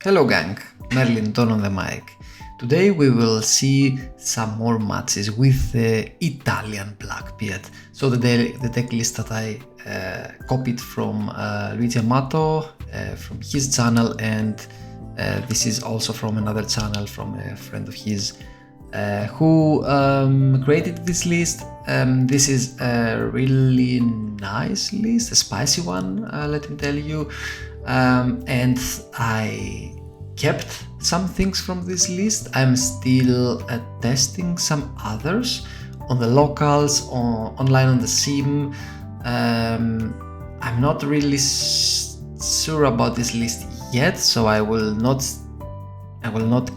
Hello gang, Merlin Don on the mic. Today we will see some more matches with the Italian Blackbeard. So the deck list that I copied from Luigi Amato from his channel, and this is also from another channel from a friend of his who created this list. This is a really nice list, a spicy one, let me tell you. And I kept some things from this list. I'm still testing some others on the locals, online on the sim. I'm not really sure about this list yet, so I will not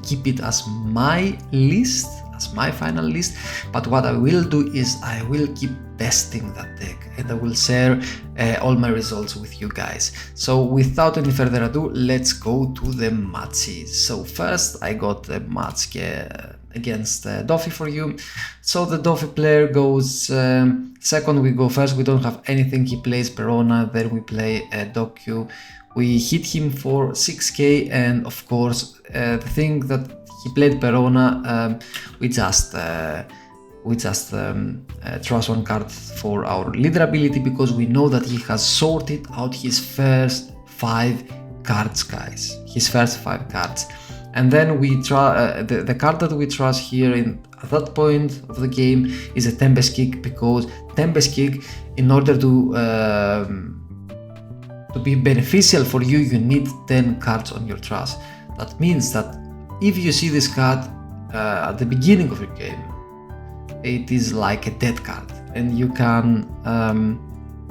keep it as my list, as my final list. But what I will do is I will keep testing that deck, and I will share all my results with you guys. So without any further ado, let's go to the matches. So first I got a match against Doffy for you. So the Doffy player goes second, we go first. We don't have anything. He plays Perona, then we play Doku. We hit him for 6k, and of course the thing that he played Perona, we just trust one card for our leader ability, because we know that he has sorted out his first 5 cards, guys. His first 5 cards. And then we try the card that we trust here at that point of the game is a Tempest Kick, because Tempest Kick, in order to be beneficial for you, you need 10 cards on your trust. That means that if you see this card at the beginning of your game, it is like a dead card, and you can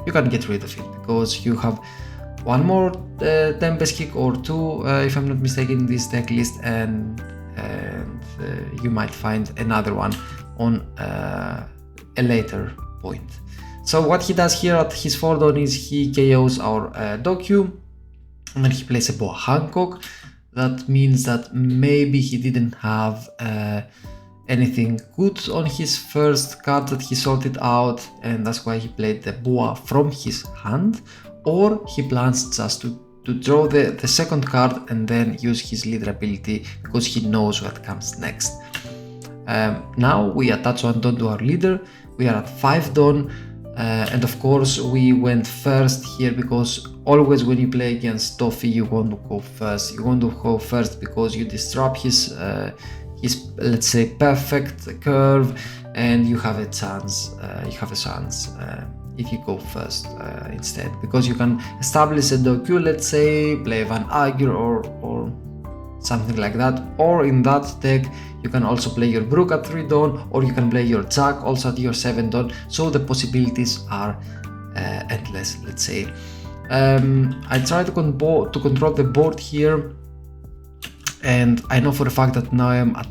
get rid of it, because you have one more Tempest Kick or 2, if I'm not mistaken, in this deck list, and you might find another one on a later point. So what he does here at his 4-down is he KOs our Doku, and then he plays a Boa Hancock. That means that maybe he didn't have anything good on his first card that he sorted out, and that's why he played the Boa from his hand, or he plans just to draw the second card and then use his leader ability, because he knows what comes next. Now we attach 1 Don to our leader. We are at 5 Don. And of course we went first here, because always when you play against Doffy, you want to go first. You want to go first because you disrupt his let's say perfect curve, and you have a chance. If you go first instead, because you can establish a Doku, let's say, play Van Agur or something like that, or in that deck you can also play your Brook at 3 Dawn, or you can play your Jack also at your 7 Dawn. So the possibilities are endless, let's say. I try to control the board here, and I know for a fact that now I'm at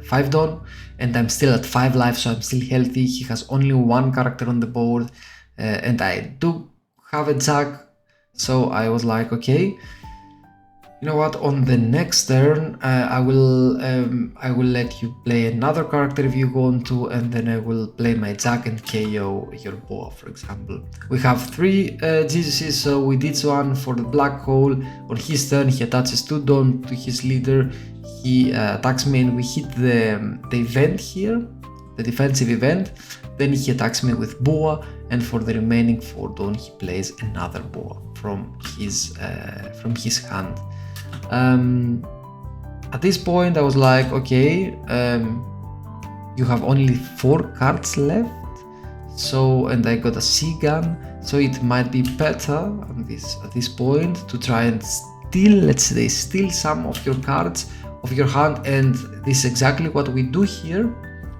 5 Dawn, and I'm still at 5 life, so I'm still healthy. He has only 1 character on the board, and I do have a Jack, so I was like, okay, you know what, on the next turn I will let you play another character if you want to, and then I will play my Jack and KO your Boa, for example. We have 3 GGCs, so we did one for the black hole. On his turn he attaches 2 Don to his leader, he attacks me, and we hit the event here, the defensive event. Then he attacks me with Boa, and for the remaining 4 Don he plays another Boa from his hand. At this point I was like, okay, you have only 4 cards left, so, and I got a C-gun, so it might be better at this point to try and steal, let's say, some of your cards of your hand. And this is exactly what we do here.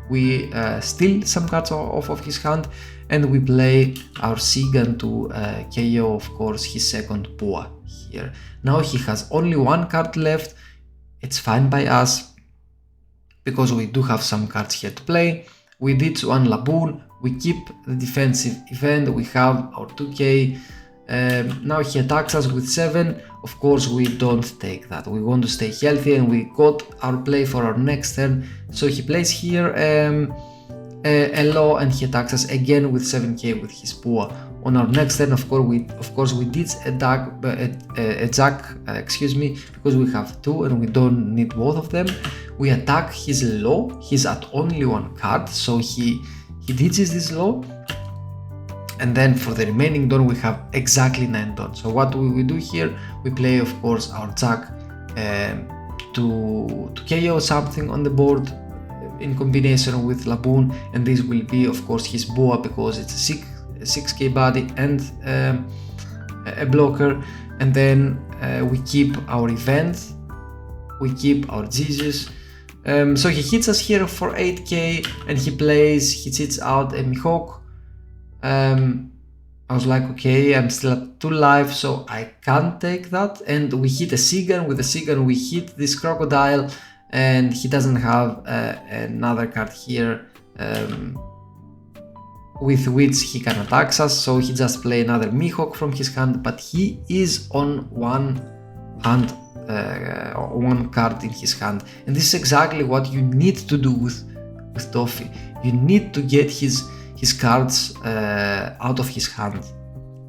We steal some cards off of his hand, and we play our C-gun to KO, of course, his second Boa here. Now he has only 1 card left. It's fine by us, because we do have some cards here to play. We did 1 Laboon. We keep the defensive event. We have our 2k. Now he attacks us with 7. Of course we don't take that. We want to stay healthy, and we got our play for our next turn. So he plays here a low and he attacks us again with 7k with his Boa. On our next turn, of course, we ditch a Jack, because we have 2 and we don't need both of them. We attack his low. He's at only 1 card, so he ditches this low. And then for the remaining turn, we have exactly 9 turns. So what we do here, we play, of course, our Jack to KO something on the board in combination with Laboon, and this will be, of course, his Boa because it's a 6k body and a blocker. And then we keep our event, we keep our Jesus. So he hits us here for 8k and he hits out a Mihawk. I was like, okay, I'm still at 2 life, so I can't take that. And we hit a Seagun. With a Seagun we hit this Crocodile, and he doesn't have another card here with which he can attack us, so he just play another Mihawk from his hand, but he is on one card in his hand. And this is exactly what you need to do with Doffy. You need to get his cards out of his hand,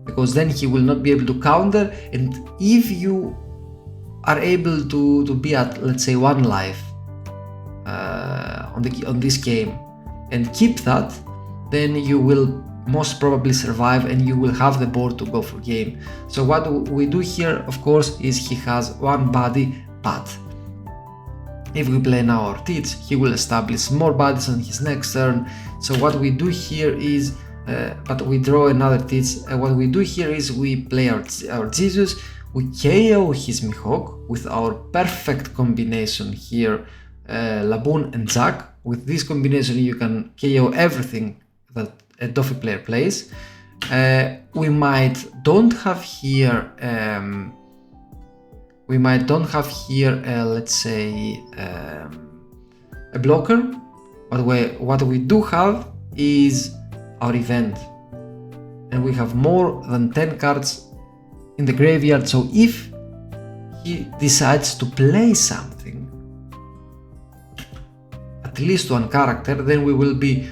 because then he will not be able to counter. And if you are able to be at, let's say, 1 life on this game and keep that, then you will most probably survive and you will have the board to go for game. So what we do here, of course, is he has 1 body, but if we play now our Teach, he will establish more bodies on his next turn. So what we do here is, but we draw another Teach. What we do here is we play our Jesus, we KO his Mihawk with our perfect combination here, Laboon and Jack. With this combination you can KO everything that a Doffy player plays. We might don't have here let's say a blocker, but what we do have is our event, and we have more than 10 cards in the graveyard. So if he decides to play something, at least 1 character, then we will be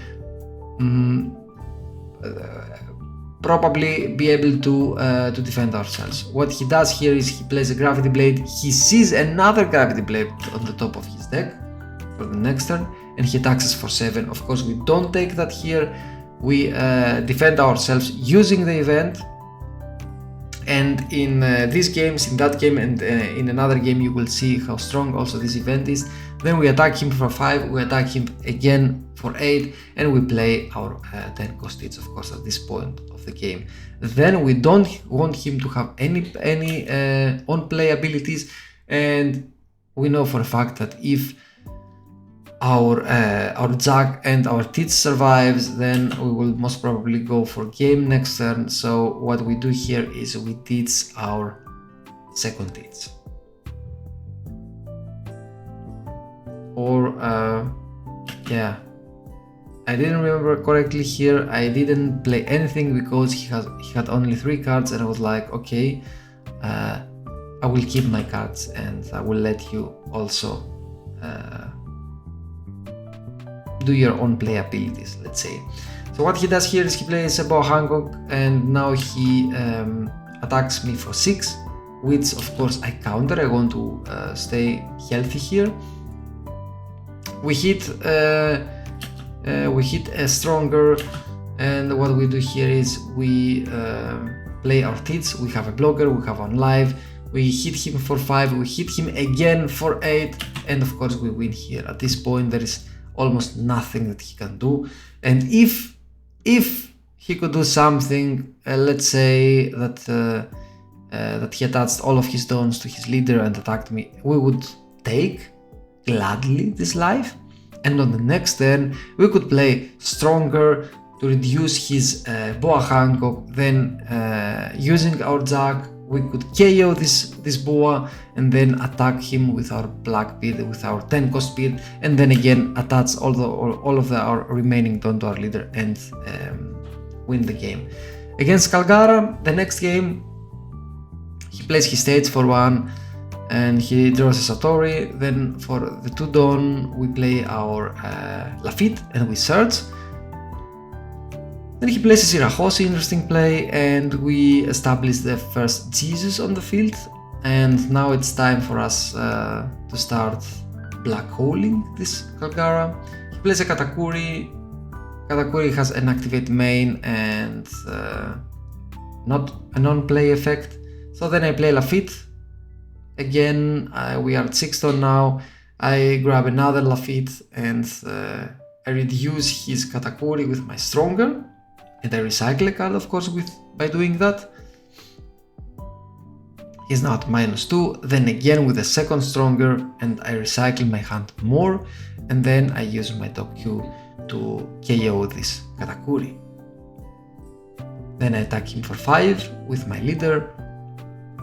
probably be able to defend ourselves. What he does here is he plays a Gravity Blade, he sees another Gravity Blade on the top of his deck for the next turn, and he attacks us for 7. Of course we don't take that here, we defend ourselves using the event. And in these games, in that game and in another game, you will see how strong also this event is. Then we attack him for 5, we attack him again for 8, and we play our 10 cost hits, of course, at this point of the game. Then we don't want him to have any on-play abilities, and we know for a fact that if our Jack and our Teach survives, then we will most probably go for game next turn. So what we do here is we teach our second Teach. Or yeah, I didn't remember correctly here, I didn't play anything because he had only 3 cards, and I was like, okay, I will keep my cards and I will let you also do your own play abilities, let's say. So what he does here is he plays a Boa Hancock, and now he attacks me for 6, which of course I counter. I want to stay healthy here. We hit a stronger, and what we do here is we play our Teach. We have a blocker, we have 1 life, we hit him for 5, we hit him again for 8, and of course we win here. At this point there is almost nothing that he can do, and if he could do something, let's say that he attached all of his dons to his leader and attacked me, we would take gladly this life, and on the next turn we could play stronger to reduce his Boa Hancock. Then using our Jack we could KO this Boa and then attack him with our Blackbeard, with our 10 cost beard, and then again attach all of our remaining don to our leader and win the game. Against Kalgara, the next game, he plays his stage for 1 and he draws a Satori. Then for the 2 don we play our Lafitte and we search. Then he plays Sirahosi, interesting play, and we establish the first Jesus on the field. And now it's time for us to start black holing this Kalgara. He plays a Katakuri. Katakuri has an activate main and not a non-play effect. So then I play Lafitte. Again, we are at 6 turn now. I grab another Lafitte and I reduce his Katakuri with my stronger. And I recycle a card, of course, by doing that. He's now at -2, then again with a second stronger, and I recycle my hand more, and then I use my top Q to KO this Katakuri. Then I attack him for 5 with my leader,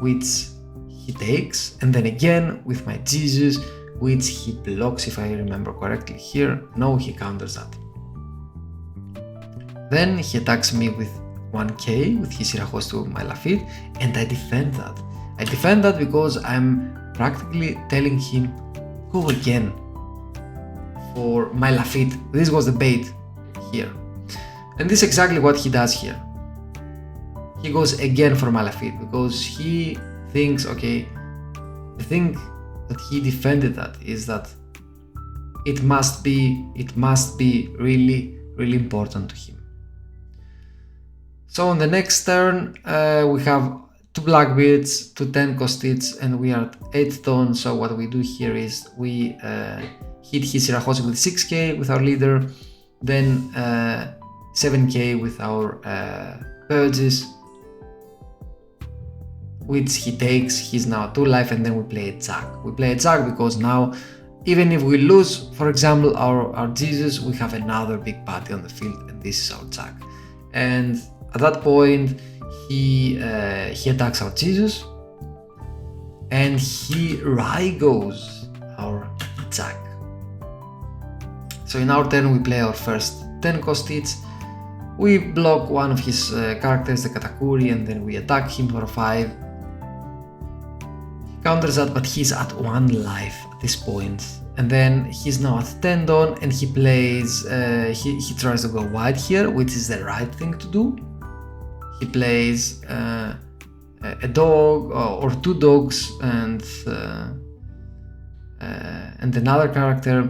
which he takes, and then again with my Jesus, which he blocks if I remember correctly here. No, he counters that. Then he attacks me with 1k with his Sirahosi to my Lafitte, and I defend that. I defend that because I'm practically telling him, go again for my Lafitte. This was the bait here. And this is exactly what he does here. He goes again for my Lafitte because he thinks, okay, the thing that he defended that is that it must be really, really important to him. So on the next turn, we have 2 Blackbeards, 2 10 Kostits, and we are at 8 tons. So what we do here is we hit his Sirahosi with 6k with our leader, then 7k with our Purges, which he takes. He's now 2 life, and then we play a Jack. We play a Jack because now, even if we lose, for example, our Jesus, we have another big party on the field, and this is our Jack. And at that point, he attacks our Jesus, and he Raigos our Jack. So in our turn, we play our first 10 Kostits. We block one of his characters, the Katakuri, and then we attack him for 5. He counters that, but he's at 1 life at this point. And then he's now at 10 don, and he plays, he tries to go wide here, which is the right thing to do. He plays a dog or 2 dogs and another character,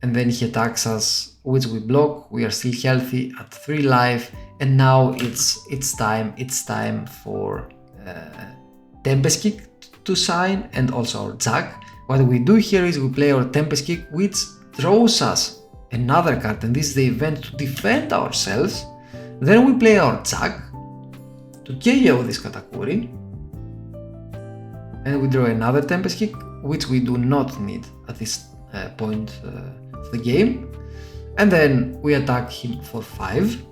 and then he attacks us, which we block. We are still healthy at 3 life, and now it's time for Tempest Kick to sign, and also our Jack. What we do here is we play our Tempest Kick, which throws us another card, and this is the event to defend ourselves. Then we play our Jack to KO this Katakuri, and we draw another Tempest Kick, which we do not need at this point of the game, and then we attack him for 5.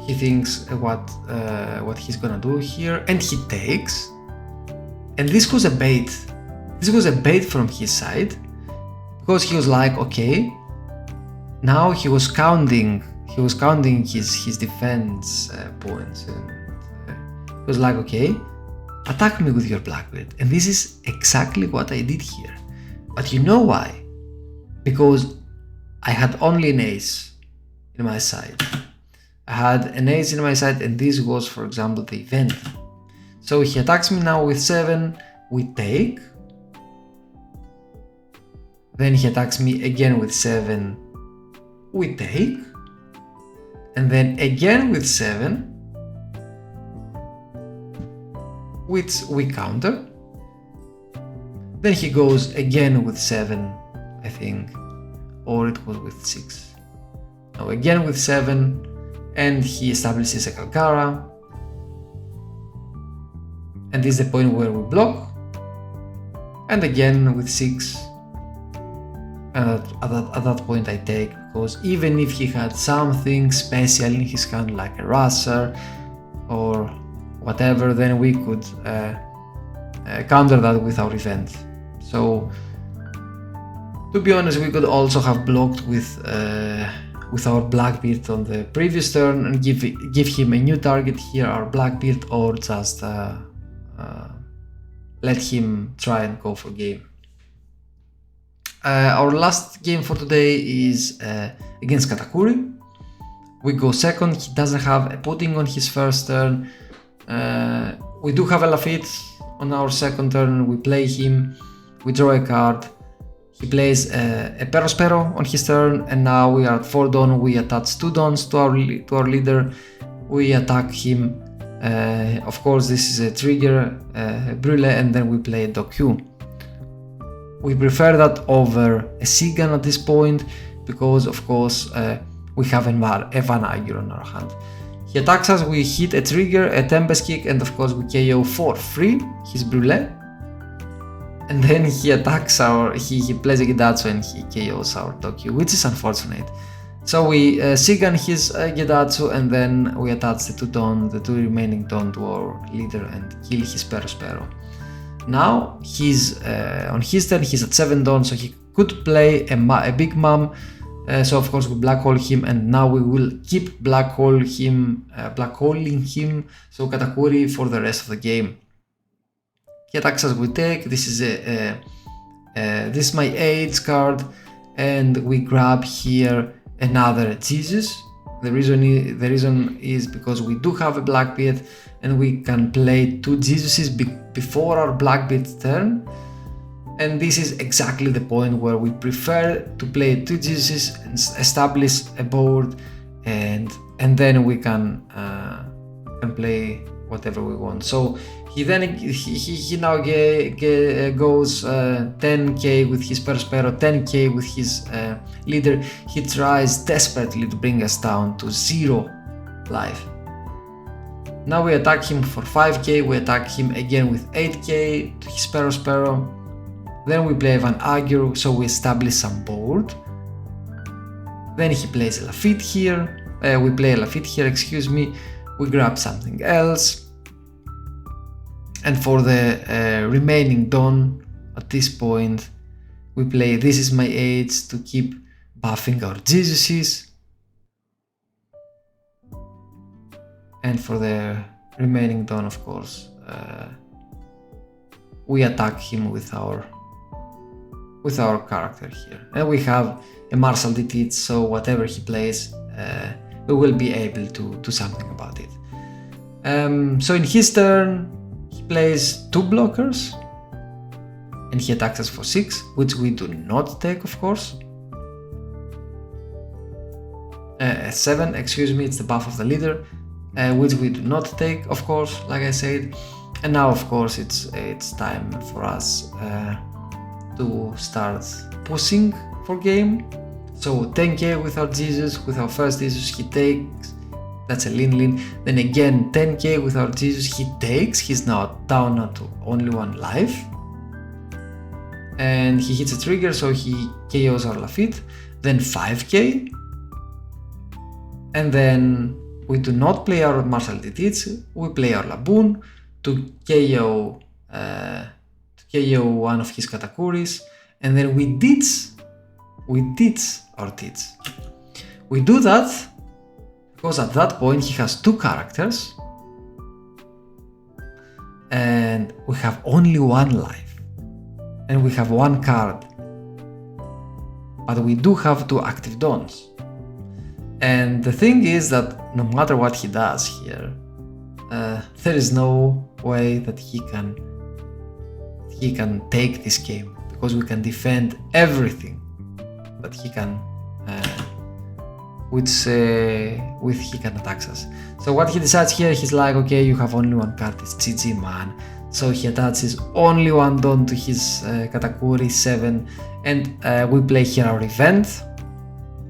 He thinks what he's gonna do here, and he takes, and this was a bait. This was a bait from his side, because he was like, okay, now he was counting his defense points, and he was like, okay, attack me with your Blackbeard. And this is exactly what I did here. But you know why? Because I had only an ace in my side. I had an ace in my side, and this was, for example, the event. So he attacks me now with 7, we take. Then he attacks me again with 7, we take. And then again with 7, which we counter. Then he goes again with 7, I think, or it was with 6. No, again with 7, and he establishes a Kalgara. And this is the point where we block. And again with 6. And at that point I take, because even if he had something special in his hand like a Russer or whatever, then we could counter that with our event. So to be honest, we could also have blocked with our Blackbeard on the previous turn and give him a new target here, our Blackbeard, or just let him try and go for game. Our last game for today is against Katakuri. We go second. He doesn't have a pudding on his first turn. We do have a Lafitte on our second turn. We play him. We draw a card. He plays a Perospero on his turn, and now we are at 4 Don. We attach 2 Dons to our leader. We attack him. Of course, this is a trigger, Brule, and then we play a Doku. We prefer that over a Sigan at this point because, of course, we have a Van Aegir on our hand. He attacks us, we hit a trigger, a Tempest Kick, and of course we KO for free his Brule. And then he attacks he plays a Gedatsu and he KOs our Doku, which is unfortunate. So we Sigan his Gedatsu, and then we attach the 2 remaining Don to our leader and kill his Perospero. Now he's on his turn, he's at 7 Don, so he could play a Big Mom. So of course we black hole him, and now we will keep blackholing him, so Katakuri for the rest of the game. He attacks us, we take. This is this is my AIDS card, and we grab here another Jesus. The reason is because we do have a Blackbeard, and we can play 2 Jesuses before our Blackbeard's turn. And this is exactly the point where we prefer to play 2 Jesuses and establish a board, and then we can play whatever we want. So he now goes 10k with his Perospero, 10k with his leader. He tries desperately to bring us down to 0 life. Now we attack him for 5k, we attack him again with 8k to his Perospero. Then we play Van Aegir, so we establish some board. Then he plays a Lafitte here. We play a Lafitte here, excuse me. We grab something else. And for the remaining Don, at this point, we play This Is My Age to keep buffing our Jesuses. And for the remaining Don, of course, we attack him with our character here. And we have a Martial Defeat, so whatever he plays, we will be able to do something about it. So in his turn, he plays 2 blockers, and he attacks us for 6, which we do not take, of course. 7, excuse me, it's the buff of the leader, which we do not take, of course, like I said. And now, of course, it's time for us to start pushing for game. So 10k with our Jesus, with our first Jesus, he takes. That's a lean. Then again 10k with our Jesus, he takes. He's now down to only 1 life. And he hits a trigger, so he KOs our Lafitte. Then 5k. And then we do not play our Martial Defeats, we play our Laboon to KO one of his Katakuris, and then we ditch our tits. We do that because at that point he has 2 characters and we have only 1 life and we have 1 card, but we do have 2 active Dons. And the thing is that no matter what he does here, there is no way that he can take this game, because we can defend everything that he can, with he can attack us. So what he decides here, he's like, okay, you have only 1 card, it's GG, man. So he attaches only 1 Don to his Katakuri 7, and we play here our event,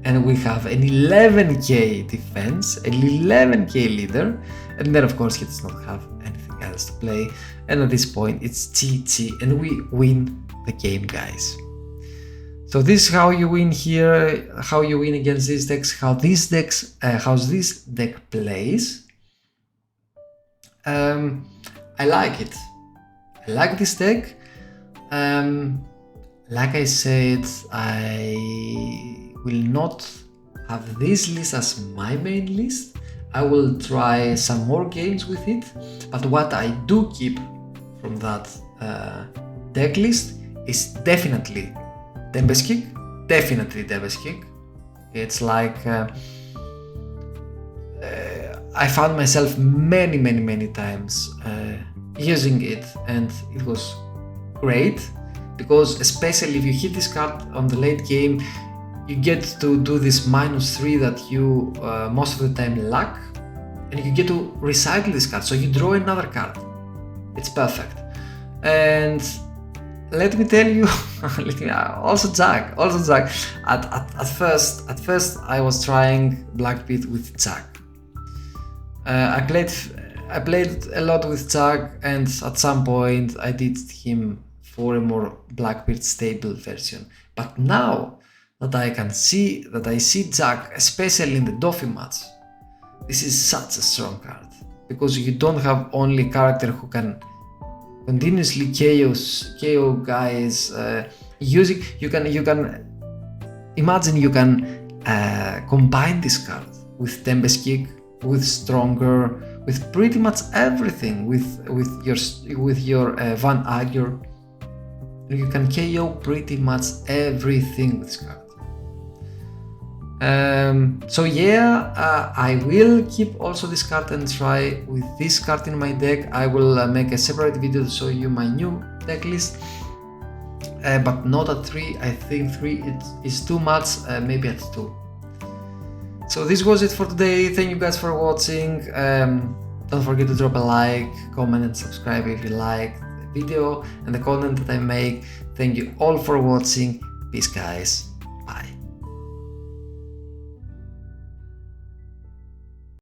and we have an 11k defense, an 11k leader, and then of course he does not have anything else to play, and at this point it's GG and we win the game, guys. So this is how you win here, how you win against these decks, how this deck plays. I like it. I like this deck. Like I said, I will not have this list as my main list. I will try some more games with it, but what I do keep from that deck list is definitely Tempest Kick, definitely Tempest Kick. It's like I found myself many times using it, and it was great because especially if you hit this card on the late game, you get to do this -3 that you most of the time lack, and you get to recycle this card, so you draw another card. It's perfect. And let me tell you, also Jack. At first I was trying Blackbeard with Jack. I played a lot with Jack, and at some point I did him for a more Blackbeard stable version. But now that I see Jack, especially in the Doffy match, this is such a strong card because you don't have only a character who can continuously KO guys using. You can imagine you can combine this card with Tempest Kick, with Stronger, with pretty much everything, with your Van Ager. You can KO pretty much everything with this card. So yeah, I will keep also this card and try with this card in my deck. I will make a separate video to show you my new deck list, but not at 3. I think 3 is too much, maybe at 2. So this was it for today. Thank you guys for watching. Don't forget to drop a like, comment and subscribe if you like the video and the content that I make. Thank you all for watching. Peace guys.